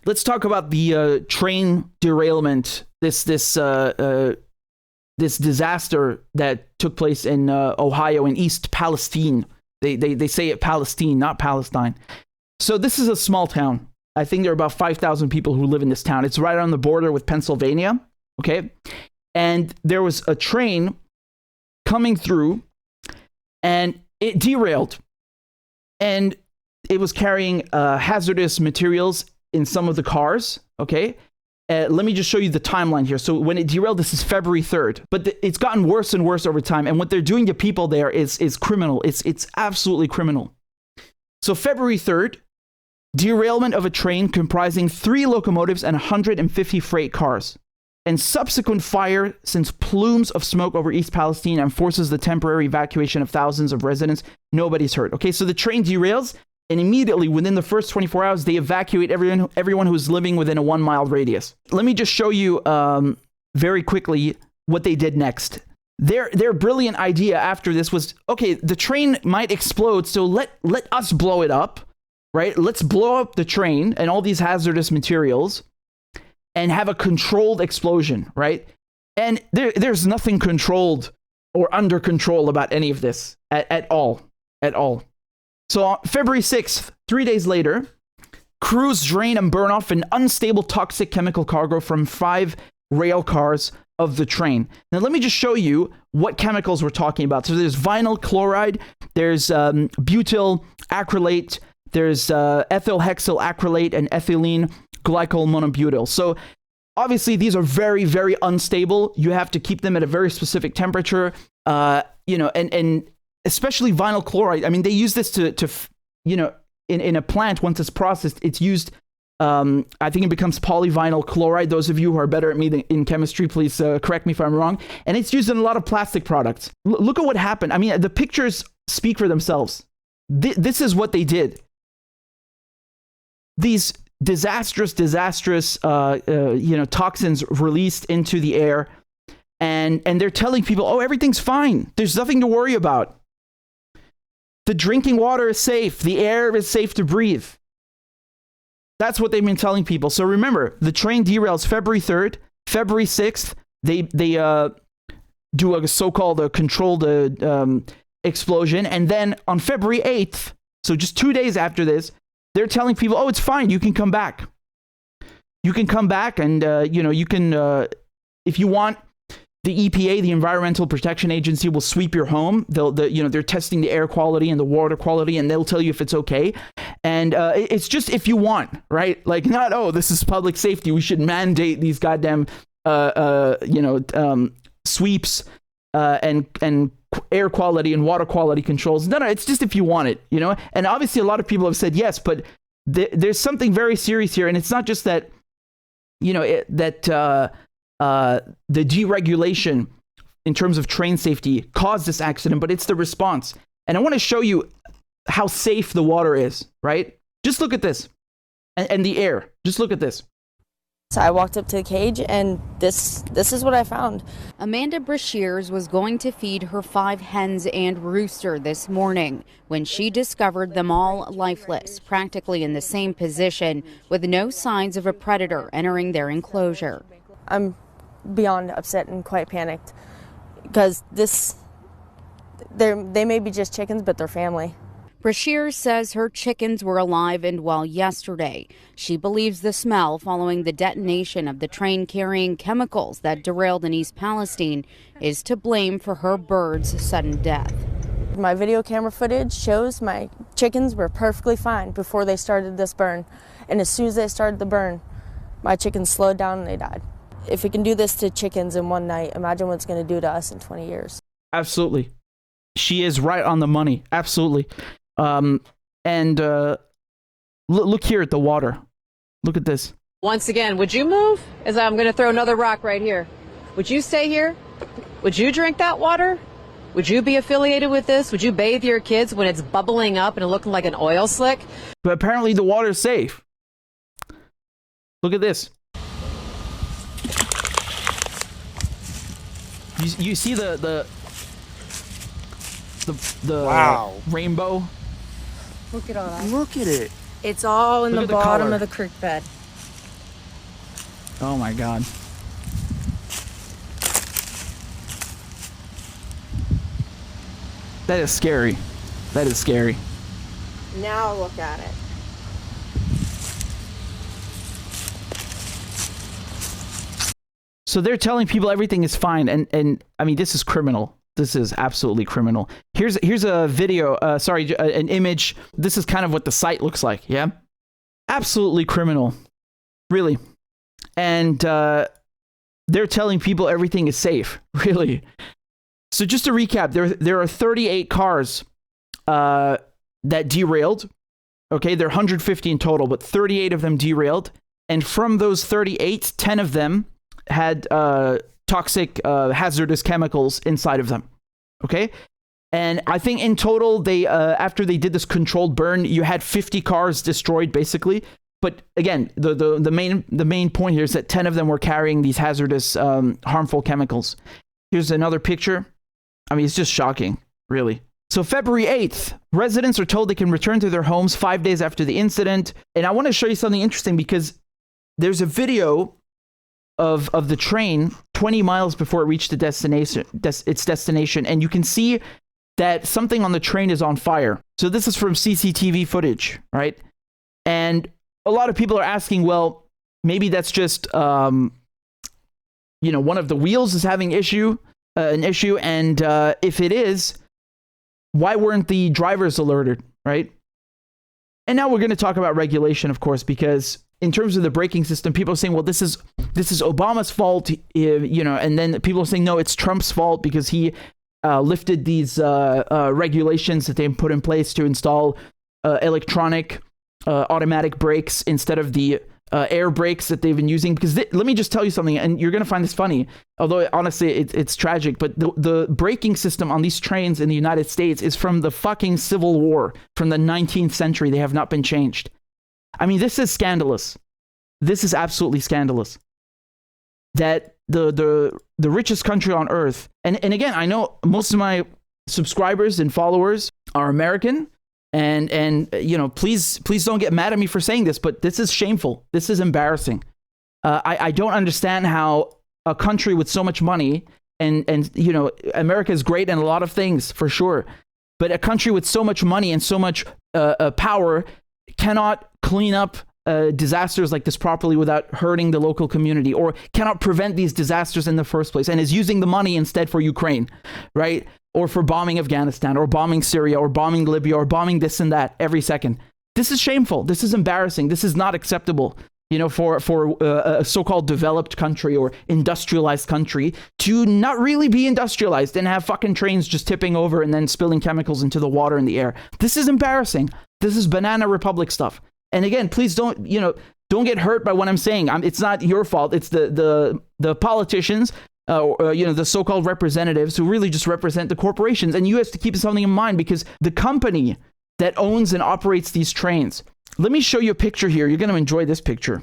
let's talk about the train derailment. This disaster that took place in Ohio in East Palestine. They say it Palestine, not Palestine. So this is a small town. I think there are about 5,000 people who live in this town. It's right on the border with Pennsylvania. Okay, and there was a train coming through, and it derailed, and it was carrying hazardous materials in some of the cars. Okay. Let me just show you the timeline here. So when it derailed, this is February 3rd, but it's gotten worse and worse over time. And what they're doing to people there is criminal. It's absolutely criminal. So February 3rd, derailment of a train comprising 3 locomotives and 150 freight cars. And subsequent fire sends plumes of smoke over East Palestine and forces the temporary evacuation of thousands of residents. Nobody's hurt. Okay, so the train derails, and immediately within the first 24 hours, they evacuate everyone who's living within a 1 mile radius. Let me just show you very quickly what they did next. Their brilliant idea after this was, okay, the train might explode, so let us blow it up, right? Let's blow up the train and all these hazardous materials and have a controlled explosion, right? And there's nothing controlled or under control about any of this at all. So on February 6th, 3 days later, crews drain and burn off an unstable toxic chemical cargo from 5 rail cars of the train. Now, let me just show you what chemicals we're talking about. So there's vinyl chloride, there's butyl acrylate, there's ethyl hexyl acrylate, and ethylene glycol monobutyl. So obviously, these are very, very unstable. You have to keep them at a very specific temperature, and especially vinyl chloride. I mean, they use this to in a plant, once it's processed, it's used, I think it becomes polyvinyl chloride. Those of you who are better at me in chemistry, please correct me if I'm wrong. And it's used in a lot of plastic products. Look at what happened. I mean, the pictures speak for themselves. This is what they did. These disastrous toxins released into the air, and they're telling people, oh, everything's fine. There's nothing to worry about. The drinking water is safe. The air is safe to breathe. That's what they've been telling people. So remember, the train derails February 3rd. February 6th, they do a so-called controlled explosion. And then on February 8th, so just 2 days after this, they're telling people, oh, it's fine. You can come back. You can come back and, you can, if you want, the EPA, the Environmental Protection Agency, will sweep your home. They're testing the air quality and the water quality, and they'll tell you if it's okay. And it's just if you want, right? Like, not, oh, this is public safety. We should mandate these goddamn, sweeps and air quality and water quality controls. No, it's just if you want it, And obviously, a lot of people have said yes, but there's something very serious here, and it's not just that, the deregulation in terms of train safety caused this accident, but it's the response. And I want to show you how safe the water is, right? Just look at this. And the air. Just look at this. So I walked up to the cage, and this is what I found. Amanda Brashears was going to feed her 5 hens and rooster this morning when she discovered them all lifeless, practically in the same position, with no signs of a predator entering their enclosure. I'm beyond upset and quite panicked because they may be just chickens, but they're family. Brashears says her chickens were alive and well yesterday. She believes the smell following the detonation of the train carrying chemicals that derailed in East Palestine is to blame for her birds' sudden death. My video camera footage shows my chickens were perfectly fine before they started this burn. And as soon as they started the burn, my chickens slowed down and they died. If it can do this to chickens in one night, imagine what it's going to do to us in 20 years. Absolutely. She is right on the money. Absolutely. Look here at the water. Look at this. Once again, would you move? As I'm going to throw another rock right here. Would you stay here? Would you drink that water? Would you be affiliated with this? Would you bathe your kids when it's bubbling up and looking like an oil slick? But apparently the water is safe. Look at this. You see the wow. Rainbow? Look at all that. Look at it. It's all in Look the at the bottom color. of the creek bed. Oh my God. That is scary. That is scary. Now look at it. So they're telling people everything is fine, and I mean, this is criminal. This is absolutely criminal. Here's a video, an image. This is kind of what the site looks like, yeah? Absolutely criminal, really. And they're telling people everything is safe, really. So just to recap, there are 38 cars that derailed. Okay, there are 150 in total, but 38 of them derailed. And from those 38, 10 of them had toxic, hazardous chemicals inside of them. Okay, and I think in total, they after they did this controlled burn, you had 50 cars destroyed, basically. But again, the main point here is that 10 of them were carrying these hazardous, harmful chemicals. Here's another picture. I mean, it's just shocking, really. So February 8th, residents are told they can return to their homes 5 days after the incident. And I want to show you something interesting because there's a video of the train 20 miles before it reached its destination, and you can see that something on the train is on fire. So this is from CCTV footage, right? And a lot of people are asking, well, maybe that's just one of the wheels is having an issue, and if it is, why weren't the drivers alerted, right? And now we're going to talk about regulation, of course, because in terms of the braking system, people are saying, well, this is Obama's fault, and then people are saying, no, it's Trump's fault because he lifted these regulations that they put in place to install electronic automatic brakes instead of the air brakes that they've been using. Because let me just tell you something, and you're going to find this funny, although honestly it's tragic, but the braking system on these trains in the United States is from the fucking Civil War, from the 19th century. They have not been changed. I mean, this is scandalous. This is absolutely scandalous. That the richest country on earth, and again, I know most of my subscribers and followers are American, and please don't get mad at me for saying this, but this is shameful. This is embarrassing. I don't understand how a country with so much money, and America is great in a lot of things for sure, but a country with so much money and so much power cannot clean up disasters like this properly without hurting the local community, or cannot prevent these disasters in the first place, and is using the money instead for Ukraine, right? Or for bombing Afghanistan, or bombing Syria, or bombing Libya, or bombing this and that every second. This is shameful. This is embarrassing. This is not acceptable, for a so-called developed country or industrialized country to not really be industrialized and have fucking trains just tipping over and then spilling chemicals into the water and the air. This is embarrassing. This is Banana Republic stuff. And again, please don't get hurt by what I'm saying. It's not your fault. It's the politicians, the so-called representatives who really just represent the corporations. And you have to keep something in mind, because the company that owns and operates these trains. Let me show you a picture here. You're going to enjoy this picture.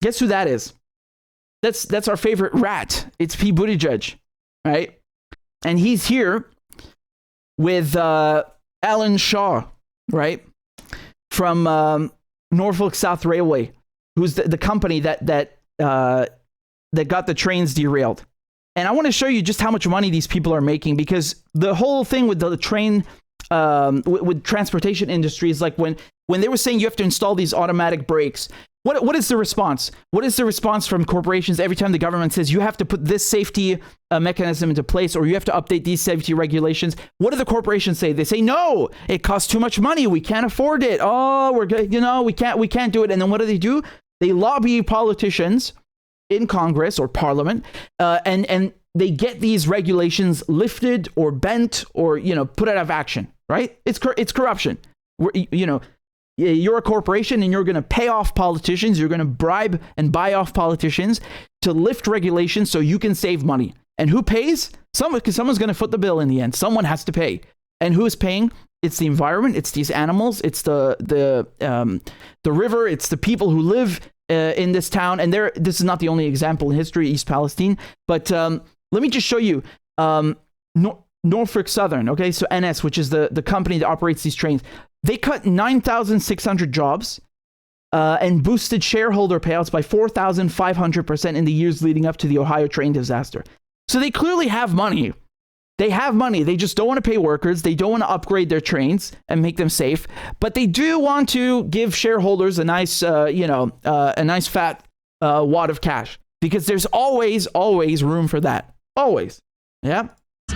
Guess who that is? That's our favorite rat. It's Pete Buttigieg, right? And he's here with Alan Shaw, right? From Norfolk South Railway, who's the company that got the trains derailed. And I want to show you just how much money these people are making, because the whole thing with the train, with transportation industry is like when they were saying you have to install these automatic brakes. What is the response? What is the response from corporations every time the government says you have to put this safety mechanism into place, or you have to update these safety regulations? What do the corporations say? They say, no, it costs too much money. We can't afford it. Oh, we can't do it. And then what do? They lobby politicians in Congress or Parliament, and they get these regulations lifted or bent or put out of action. Right? It's corruption. You're a corporation and you're going to pay off politicians. You're going to bribe and buy off politicians to lift regulations so you can save money. And who pays? Because someone's going to foot the bill in the end. Someone has to pay. And who is paying? It's the environment. It's these animals. It's the river. It's the people who live in this town. And this is not the only example in history, East Palestine. But let me just show you Norfolk Southern. Okay, so NS, which is the company that operates these trains. They cut 9,600 jobs. and boosted shareholder payouts by 4,500% in the years leading up to the Ohio train disaster. So they clearly have money. They have money. They just don't want to pay workers. They don't want to upgrade their trains and make them safe. But they do want to give shareholders a nice, a nice fat wad of cash, because there's always room for that. Always. Yeah.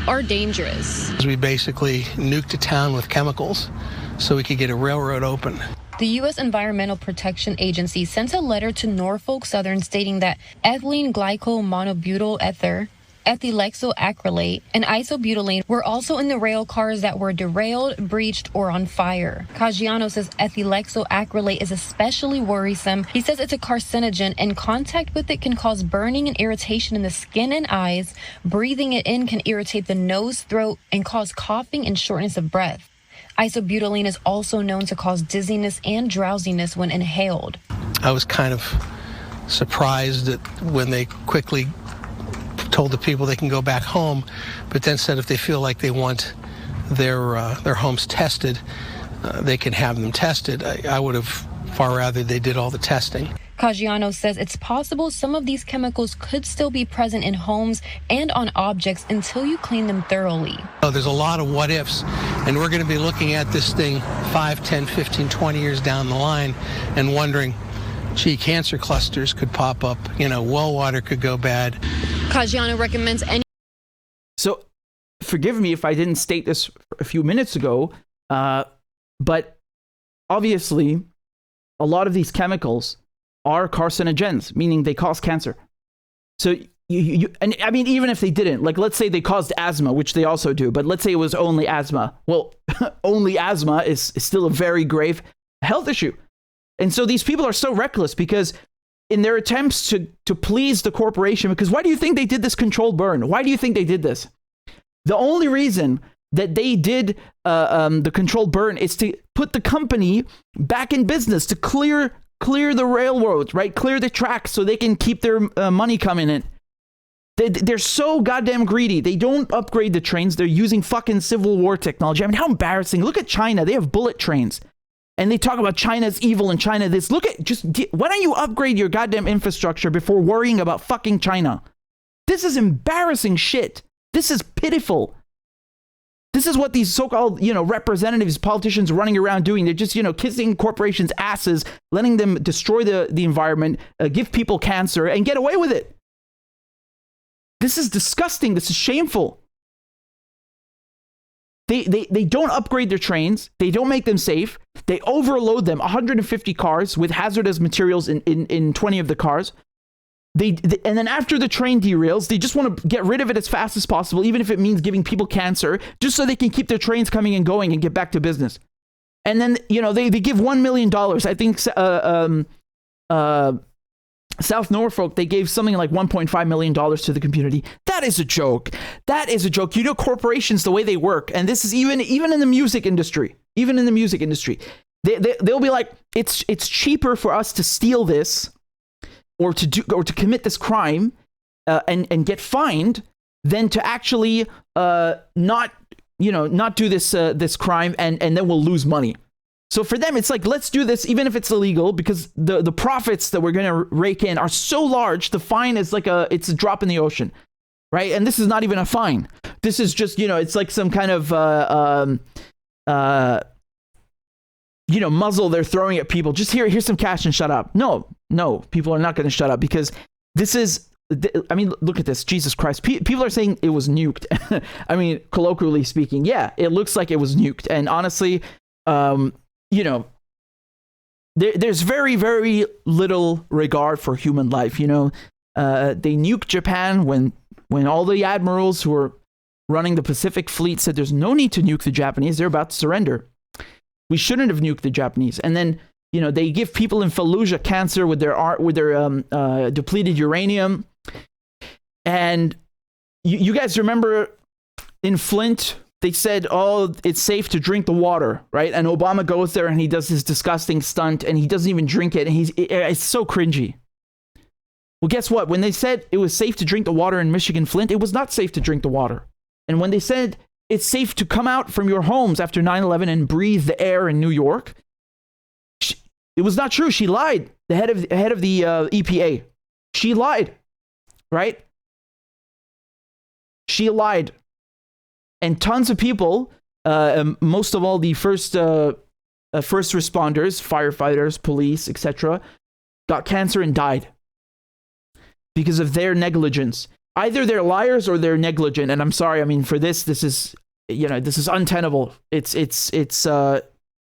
Are dangerous. We basically nuked a town with chemicals so we could get a railroad open. The U.S. Environmental Protection Agency sent a letter to Norfolk Southern stating that ethylene glycol monobutyl ether, ethylexyl-acrylate, and isobutylene were also in the rail cars that were derailed, breached, or on fire. Caggiano says ethylexyl-acrylate is especially worrisome. He says it's a carcinogen, and contact with it can cause burning and irritation in the skin and eyes. Breathing it in can irritate the nose, throat, and cause coughing and shortness of breath. Isobutylene is also known to cause dizziness and drowsiness when inhaled. I was kind of surprised that when they quickly told the people they can go back home, but then said if they feel like they want their homes tested, they can have them tested. I would have far rather they did all the testing. Caggiano says it's possible some of these chemicals could still be present in homes and on objects until you clean them thoroughly. There's a lot of what ifs, and we're going to be looking at this thing 5, 10, 15, 20 years down the line and wondering, gee, cancer clusters could pop up, well water could go bad. Caggiano recommends any... So, forgive me if I didn't state this a few minutes ago, but obviously, a lot of these chemicals are carcinogens, meaning they cause cancer. So, and I mean, even if they didn't, like, let's say they caused asthma, which they also do, but let's say it was only asthma. Well, only asthma is still a very grave health issue. And so these people are so reckless because in their attempts to please the corporation, because why do you think they did this controlled burn? Why do you think they did this? The only reason that they did the controlled burn is to put the company back in business, to clear the railroads, right? Clear the tracks so they can keep their money coming in. They're so goddamn greedy. They don't upgrade the trains. They're using fucking Civil War technology. I mean, how embarrassing. Look at China. They have bullet trains. And they talk about China's evil and China this. Look at, why don't you upgrade your goddamn infrastructure before worrying about fucking China? This is embarrassing shit. This is pitiful. This is what these so-called, representatives, politicians running around doing. They're just, kissing corporations' asses, letting them destroy the environment, give people cancer, and get away with it. This is disgusting. This is shameful. They don't upgrade their trains. They don't make them safe. They overload them, 150 cars with hazardous materials in 20 of the cars. And then after the train derails, they just want to get rid of it as fast as possible, even if it means giving people cancer, just so they can keep their trains coming and going and get back to business. And then, they give $1 million. I think South Norfolk, they gave something like $1.5 million to the community. That is a joke. That is a joke. Corporations, the way they work, and this is even in the music industry, they'll be like, it's cheaper for us to steal this or to commit this crime and get fined than to actually not do this crime and then we'll lose money. So for them, it's like, let's do this even if it's illegal, because the profits that we're going to rake in are so large, the fine is like it's a drop in the ocean, right? And this is not even a fine. This is just, it's like some kind of muzzle they're throwing at people. Just here's some cash and shut up. No, people are not going to shut up, because this is, I mean, look at this. Jesus Christ. People are saying it was nuked. I mean, colloquially speaking, yeah, it looks like it was nuked. And honestly, there's very, very little regard for human life. They nuked Japan when all the admirals who were running the Pacific Fleet said there's no need to nuke the Japanese. They're about to surrender. We shouldn't have nuked the Japanese. And then, they give people in Fallujah cancer with their depleted uranium. And you guys remember in Flint, they said, oh, it's safe to drink the water, right? And Obama goes there and he does his disgusting stunt and he doesn't even drink it. And it's so cringy. Well, guess what? When they said it was safe to drink the water in Michigan, Flint, it was not safe to drink the water. And when they said it's safe to come out from your homes after 9/11 and breathe the air in New York, It was not true. She lied. The head of the EPA. She lied, right? She lied. And tons of people, most of all the first responders, firefighters, police, etc., got cancer and died because of their negligence. Either they're liars or they're negligent. And I'm sorry. I mean, for this is, this is untenable. It's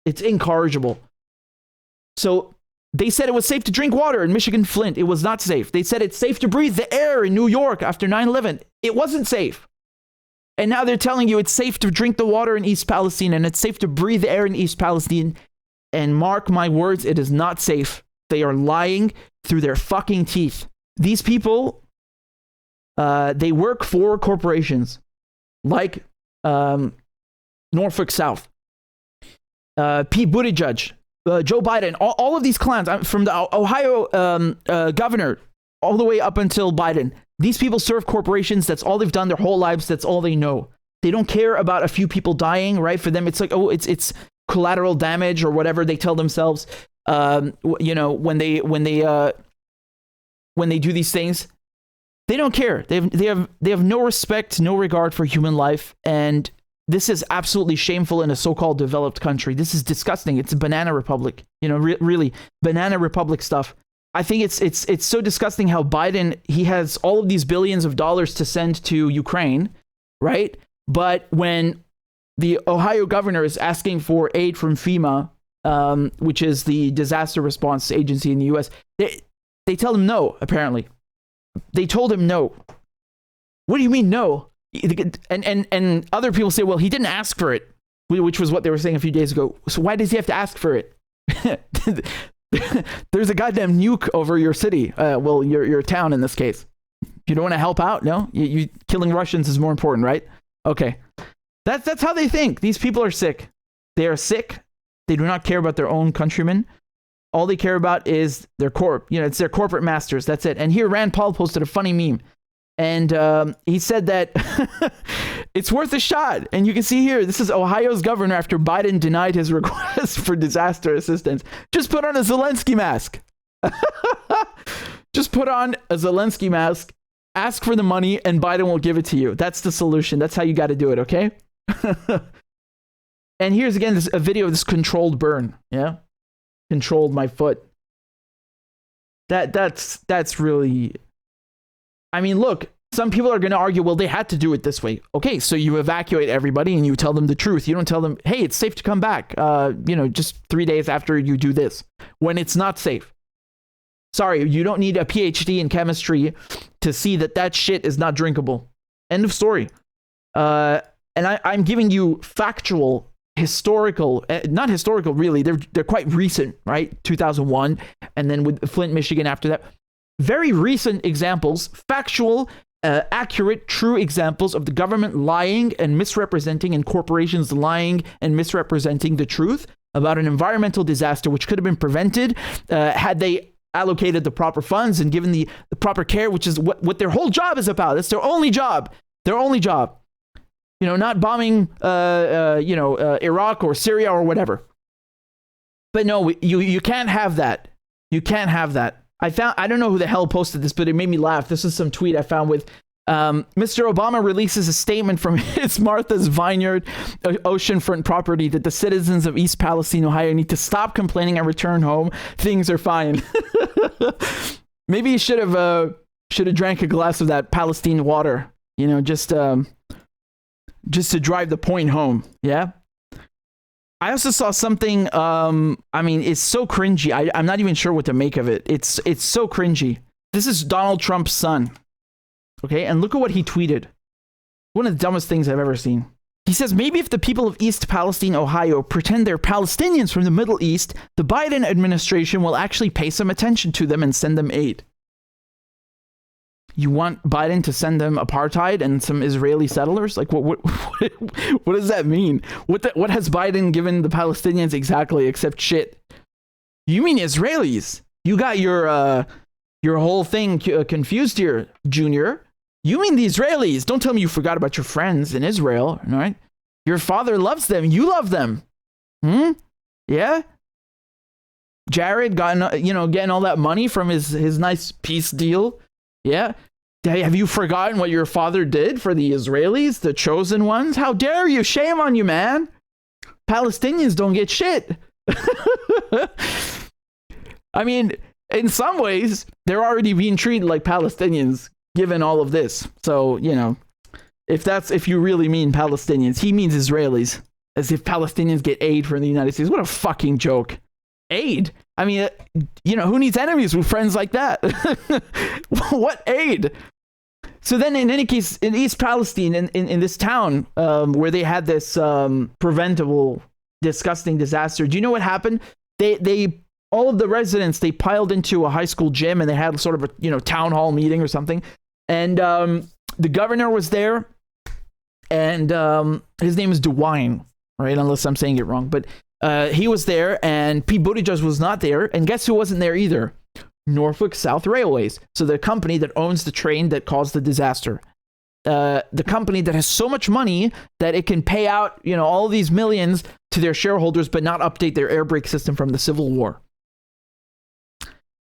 incorrigible. So they said it was safe to drink water in Michigan, Flint. It was not safe. They said it's safe to breathe the air in New York after 9/11. It wasn't safe. And now they're telling you it's safe to drink the water in East Palestine and it's safe to breathe the air in East Palestine. And mark my words, it is not safe. They are lying through their fucking teeth. These people, they work for corporations like Norfolk South, Pete Buttigieg, Joe Biden, all of these clans, from the Ohio governor all the way up until Biden. These people serve corporations. That's all they've done their whole lives. That's all they know. They don't care about a few people dying, right? For them, it's like, oh, it's collateral damage or whatever they tell themselves. When they do these things, they don't care. They have no respect, no regard for human life, and this is absolutely shameful in a so-called developed country. This is disgusting. It's a banana republic, really banana republic stuff. I think it's so disgusting how Biden, he has all of these billions of dollars to send to Ukraine, right? But when the Ohio governor is asking for aid from FEMA, which is the disaster response agency in the U.S., they tell him no, apparently. They told him no. What do you mean no? And other people say, well, he didn't ask for it, which was what they were saying a few days ago. So why does he have to ask for it? There's a goddamn nuke over your city. Well, your town in this case. You don't want to help out? No? You killing Russians is more important, right? Okay. That's how they think. These people are sick. They are sick. They do not care about their own countrymen. All they care about is their it's their corporate masters. That's it. And here Rand Paul posted a funny meme. And he said that it's worth a shot. And you can see here, this is Ohio's governor after Biden denied his request for disaster assistance. Just put on a Zelensky mask. Just put on a Zelensky mask, ask for the money, and Biden will give it to you. That's the solution. That's how you got to do it, okay? And here's again a video of this controlled burn. Yeah? Controlled my foot. That's really... I mean, look, some people are going to argue, well, they had to do it this way. Okay, so you evacuate everybody and you tell them the truth. You don't tell them, hey, it's safe to come back, just 3 days after you do this, when it's not safe. Sorry, you don't need a PhD in chemistry to see that shit is not drinkable. End of story. And I'm giving you factual, historical, not historical really, they're quite recent, right? 2001, and then with Flint, Michigan after that. Very recent examples, factual, accurate, true examples of the government lying and misrepresenting and corporations lying and misrepresenting the truth about an environmental disaster which could have been prevented had they allocated the proper funds and given the proper care, which is what their whole job is about. That's their only job. Their only job. Not bombing, Iraq or Syria or whatever. But no, you can't have that. You can't have that. I don't know who the hell posted this, but it made me laugh. This is some tweet I found with Mr. Obama releases a statement from his Martha's Vineyard oceanfront property that the citizens of East Palestine, Ohio need to stop complaining and return home. Things are fine. Maybe you should have drank a glass of that Palestine water, just to drive the point home. Yeah. I also saw something, it's so cringy. I'm not even sure what to make of it. It's so cringy. This is Donald Trump's son. Okay, and look at what he tweeted. One of the dumbest things I've ever seen. He says, maybe if the people of East Palestine, Ohio, pretend they're Palestinians from the Middle East, the Biden administration will actually pay some attention to them and send them aid. You want Biden to send them apartheid and some Israeli settlers? Like, what does that mean? What has Biden given the Palestinians exactly except shit? You mean Israelis? You got your whole thing confused here, Junior. You mean the Israelis? Don't tell me you forgot about your friends in Israel, all right? Your father loves them. You love them. Yeah? Jared got, getting all that money from his nice peace deal. Yeah. Have you forgotten what your father did for the Israelis, the chosen ones? How dare you? Shame on you, man. Palestinians don't get shit. I mean, in some ways, they're already being treated like Palestinians, given all of this. So, if you really mean Palestinians, he means Israelis. As if Palestinians get aid from the United States. What a fucking joke. Aid? I mean, who needs enemies with friends like that? What aid? So then, in any case, in East Palestine, in this town where they had this preventable, disgusting disaster, do you know what happened? They all of the residents, they piled into a high school gym and they had sort of a town hall meeting or something. And the governor was there, and his name is DeWine, right? Unless I'm saying it wrong, but he was there, and Pete Buttigieg was not there. And guess who wasn't there either? Norfolk South Railways. So the company that owns the train that caused the disaster. The company that has so much money that it can pay out, all these millions to their shareholders, but not update their air brake system from the Civil War.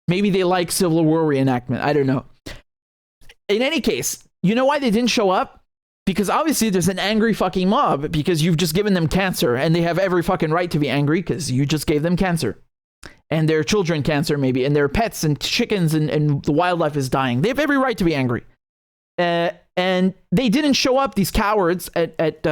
Maybe they like Civil War reenactment. I don't know. In any case, you know why they didn't show up? Because obviously there's an angry fucking mob because you've just given them cancer, and they have every fucking right to be angry because you just gave them cancer. And their children cancer maybe, and their pets and chickens and the wildlife is dying. They have every right to be angry. And they didn't show up, these cowards at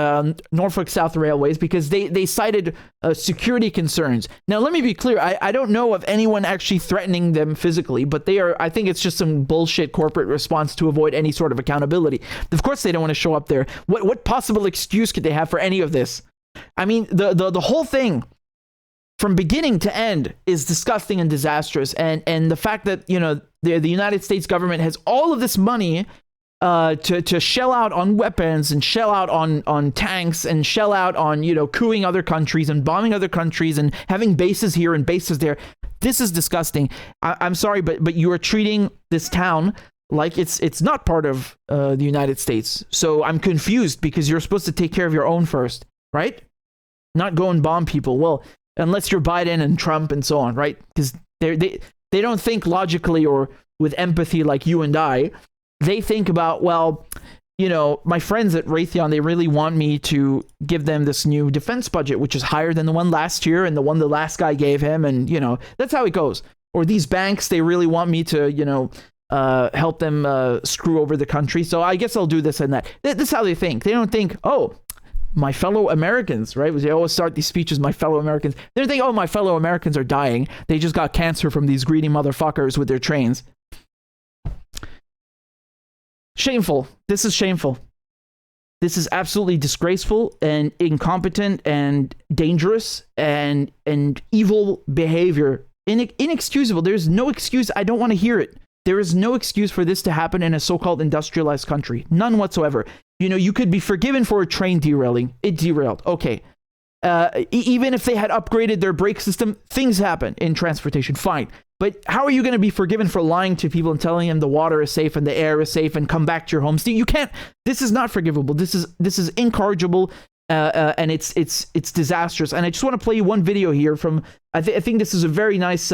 Norfolk South Railways, because they cited security concerns. Now, let me be clear. I don't know of anyone actually threatening them physically, but I think it's just some bullshit corporate response to avoid any sort of accountability. Of course, they don't want to show up there. What possible excuse could they have for any of this? I mean, the whole thing, from beginning to end, is disgusting and disastrous. And the fact that, the United States government has all of this money to shell out on weapons and shell out on tanks and shell out on, cooing other countries and bombing other countries and having bases here and bases there. This is disgusting. I'm sorry, but you are treating this town like it's not part of the United States. So I'm confused, because you're supposed to take care of your own first, right? Not go and bomb people. Well, unless you're Biden and Trump and so on, right? Because they don't think logically or with empathy like you and I. They think about, well, my friends at Raytheon, they really want me to give them this new defense budget, which is higher than the one last year and the one the last guy gave him. And, that's how it goes. Or these banks, they really want me to, help them screw over the country. So I guess I'll do this and that. This is how they think. They don't think, oh, my fellow Americans, right? They always start these speeches, my fellow Americans. They don't think, oh, my fellow Americans are dying. They just got cancer from these greedy motherfuckers with their trains. Shameful. This is shameful. This is absolutely disgraceful and incompetent and dangerous and evil behavior. Inexcusable. There's no excuse. I don't want to hear it. There is no excuse for this to happen in a so-called industrialized country. None whatsoever. You could be forgiven for a train derailing. It derailed. Okay. Even if they had upgraded their brake system, things happen in transportation. Fine. But how are you going to be forgiven for lying to people and telling them the water is safe and the air is safe and come back to your homes? You can't. This is not forgivable. This is incorrigible, and it's disastrous. And I just want to play you one video here from. I think this is a very nice.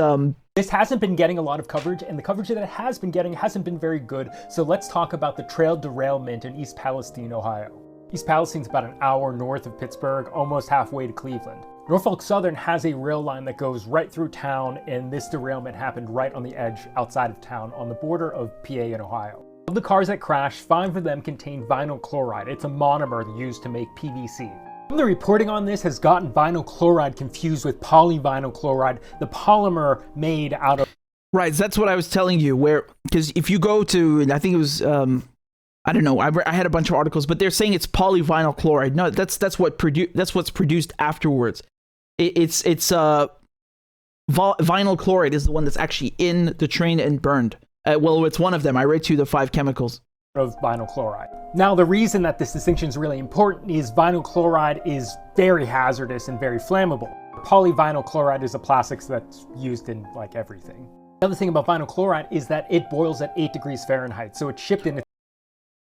This hasn't been getting a lot of coverage, and the coverage that it has been getting hasn't been very good. So let's talk about the trail derailment in East Palestine, Ohio. East Palestine's about an hour north of Pittsburgh, almost halfway to Cleveland. Norfolk Southern has a rail line that goes right through town, and this derailment happened right on the edge outside of town on the border of PA and Ohio. Of the cars that crashed, 5 of them contained vinyl chloride. It's a monomer used to make PVC. The reporting on this has gotten vinyl chloride confused with polyvinyl chloride, the polymer made out of... Right, that's what I was telling you, because if you go to, I think it was... I don't know. I had a bunch of articles, but they're saying it's polyvinyl chloride. No, that's what's produced afterwards. It's vinyl chloride is the one that's actually in the train and burned. Well, it's one of them. I read you the 5 chemicals of vinyl chloride. Now, the reason that this distinction is really important is vinyl chloride is very hazardous and very flammable. Polyvinyl chloride is a plastic that's used in like everything. The other thing about vinyl chloride is that it boils at 8 degrees Fahrenheit, so it's shipped in.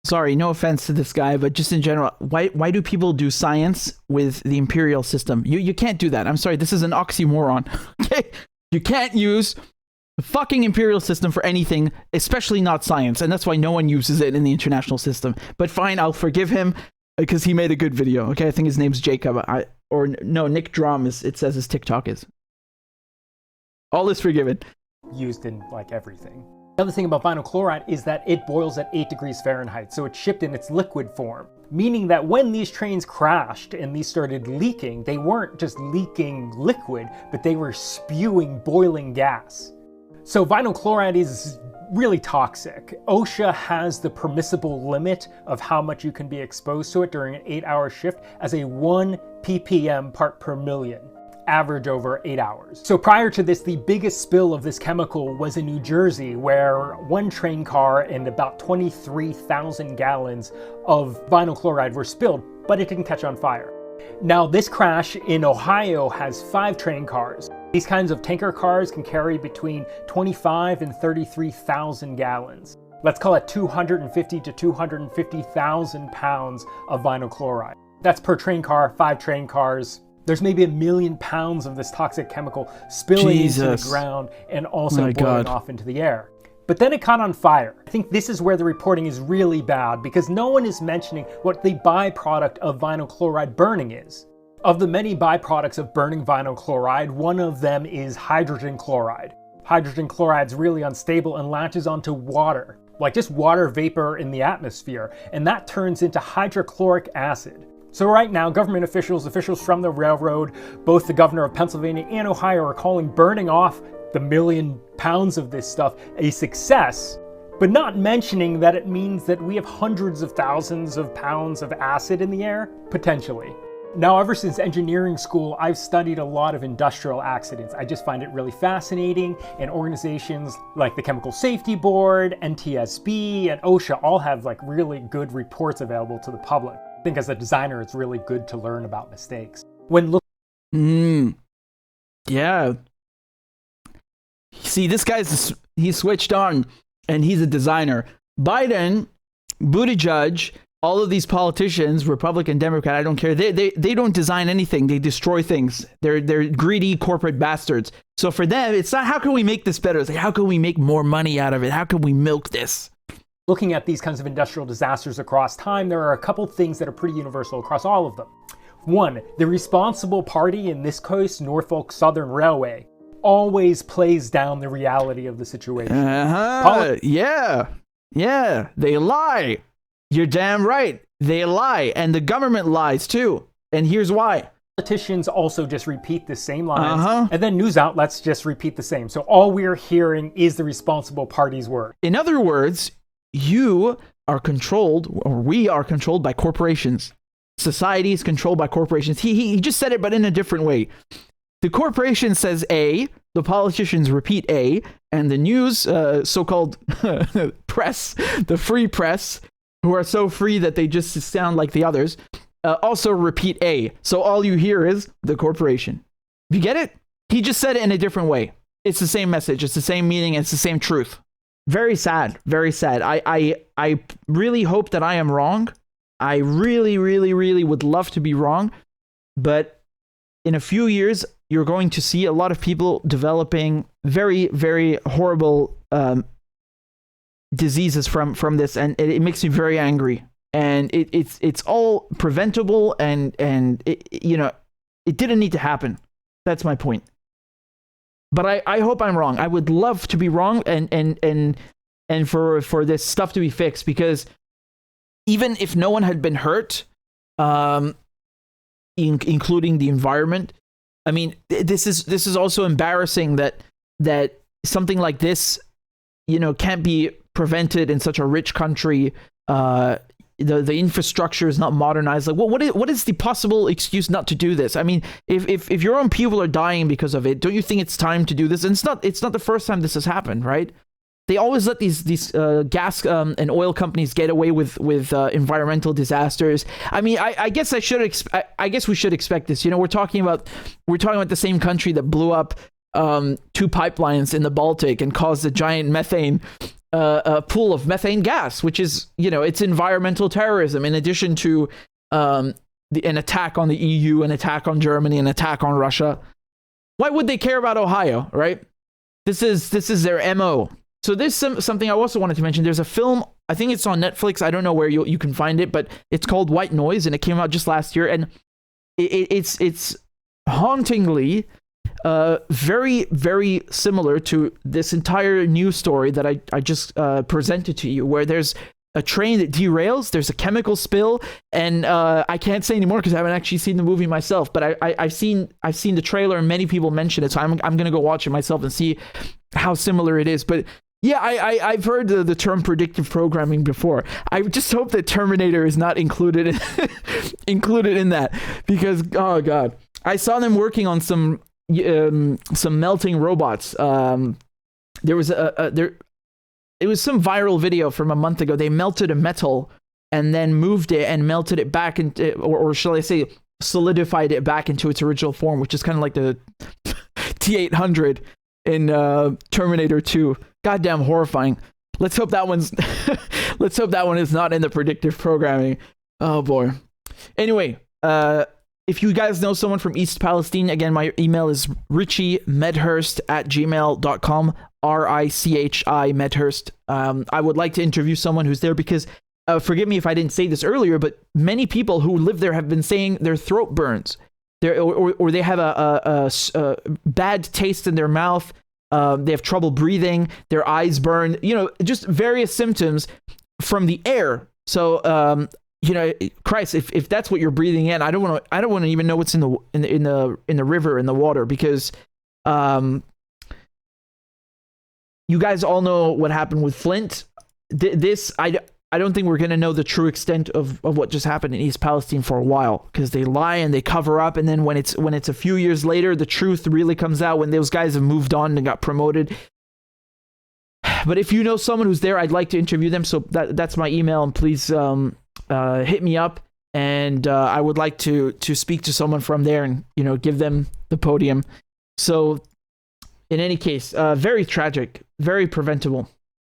Sorry, no offense to this guy, but just in general, why do people do science with the imperial system? You can't do that. I'm sorry, this is an oxymoron. Okay, You can't use the fucking imperial system for anything, especially not science, and that's why no one uses it in the international system. But fine, I'll forgive him because he made a good video. Okay, I think his name's Jacob. Nick Drum it says his TikTok is. All is forgiven. Used in like everything. The other thing about vinyl chloride is that it boils at 8 degrees Fahrenheit, so it's shipped in its liquid form. Meaning that when these trains crashed and these started leaking, they weren't just leaking liquid, but they were spewing boiling gas. So vinyl chloride is really toxic. OSHA has the permissible limit of how much you can be exposed to it during an 8-hour shift as a 1 ppm part per million, average over 8 hours. So prior to this, the biggest spill of this chemical was in New Jersey, where one train car and about 23,000 gallons of vinyl chloride were spilled, but it didn't catch on fire. Now this crash in Ohio has 5 train cars. These kinds of tanker cars can carry between 25 and 33,000 gallons. Let's call it 250 to 250,000 pounds of vinyl chloride. That's per train car, 5 train cars. There's maybe 1 million pounds of this toxic chemical spilling into the ground and also boiling off into the air. But then it caught on fire. I think this is where the reporting is really bad because no one is mentioning what the byproduct of vinyl chloride burning is. Of the many byproducts of burning vinyl chloride, one of them is hydrogen chloride. Hydrogen chloride is really unstable and latches onto water, like just water vapor in the atmosphere, and that turns into hydrochloric acid. So right now, government officials from the railroad, both the governor of Pennsylvania and Ohio are calling burning off the 1 million pounds of this stuff a success, but not mentioning that it means that we have hundreds of thousands of pounds of acid in the air, potentially. Now, ever since engineering school, I've studied a lot of industrial accidents. I just find it really fascinating, and organizations like the Chemical Safety Board, NTSB, and OSHA all have like really good reports available to the public. I think as a designer, it's really good to learn about mistakes. When Yeah. See, this guy's, he's switched on, and he's a designer. Biden, Buttigieg, all of these politicians, Republican, Democrat, I don't care. They don't design anything. They destroy things. They're greedy corporate bastards. So for them, it's not how can we make this better? It's like how can we make more money out of it? How can we milk this? Looking at these kinds of industrial disasters across time, there are a couple things that are pretty universal across all of them. One, the responsible party, in this case, Norfolk Southern Railway, always plays down the reality of the situation. Yeah, they lie. You're damn right. They lie. And the government lies too. And here's why. Politicians also just repeat the same lines, and then news outlets just repeat the same. So all we're hearing is the responsible party's word. In other words, you are controlled, or we are controlled by corporations. Society is controlled by corporations. He just said it, but in a different way. The corporation says A, the politicians repeat A, and the news, so-called press, the free press, who are so free that they just sound like the others, also repeat A. So all you hear is the corporation. You get it? He just said it in a different way. It's the same message. It's the same meaning. It's the same truth. Very sad. Very sad. I really hope that I am wrong. I really, really, really would love to be wrong. But in a few years, you're going to see a lot of people developing very, very horrible diseases from this, and it makes me very angry. And it's all preventable, and it didn't need to happen. That's my point. But I hope I'm wrong. I would love to be wrong, and for this stuff to be fixed, because even if no one had been hurt, including the environment, I mean, this is also embarrassing that something like this, can't be prevented in such a rich country. The infrastructure is not modernized. Like, what is the possible excuse not to do this? I mean, if your own people are dying because of it, don't you think it's time to do this? And it's not the first time this has happened, right? They always let these gas and oil companies get away with environmental disasters. I mean, I guess we should expect this. We're talking about the same country that blew up 2 pipelines in the Baltic and caused a giant methane a pool of methane gas, which is, it's environmental terrorism, in addition to an attack on the EU, an attack on Germany, an attack on Russia. Why would they care about Ohio, right? This is their MO. So there's something I also wanted to mention. There's a film, I think it's on Netflix. I don't know where you can find it, but it's called White Noise, and it came out just last year. And it's hauntingly very, very similar to this entire news story that I just presented to you, where there's a train that derails, there's a chemical spill, and I can't say anymore because I haven't actually seen the movie myself, but I've seen the trailer and many people mention it, so I'm gonna go watch it myself and see how similar it is. But yeah, I've heard the term predictive programming before. I just hope that Terminator is not included in that, because oh god, I saw them working on some melting robots. There was it was some viral video from a month ago. They melted a metal and then moved it and melted it back into, or shall I say, solidified it back into its original form, which is kind of like the T-800 in Terminator 2. Goddamn horrifying. Let's hope that one is not in the predictive programming. Oh boy. Anyway, if you guys know someone from East Palestine, again, my email is RichieMedhurst@gmail.com. RICHI Medhurst. I would like to interview someone who's there because, forgive me if I didn't say this earlier, but many people who live there have been saying their throat burns, or they have a bad taste in their mouth. They have trouble breathing. Their eyes burn. Just various symptoms from the air. So, Christ, if that's what you're breathing in, I don't want to even know what's in the river, in the water, because you guys all know what happened with Flint. I don't think we're going to know the true extent of what just happened in East Palestine for a while, because they lie and they cover up, and then when it's a few years later, the truth really comes out when those guys have moved on and got promoted. But if you know someone who's there, I'd like to interview them. So that's my email, and please hit me up. And I would like to speak to someone from there and give them the podium. So in any case, very tragic, very preventable.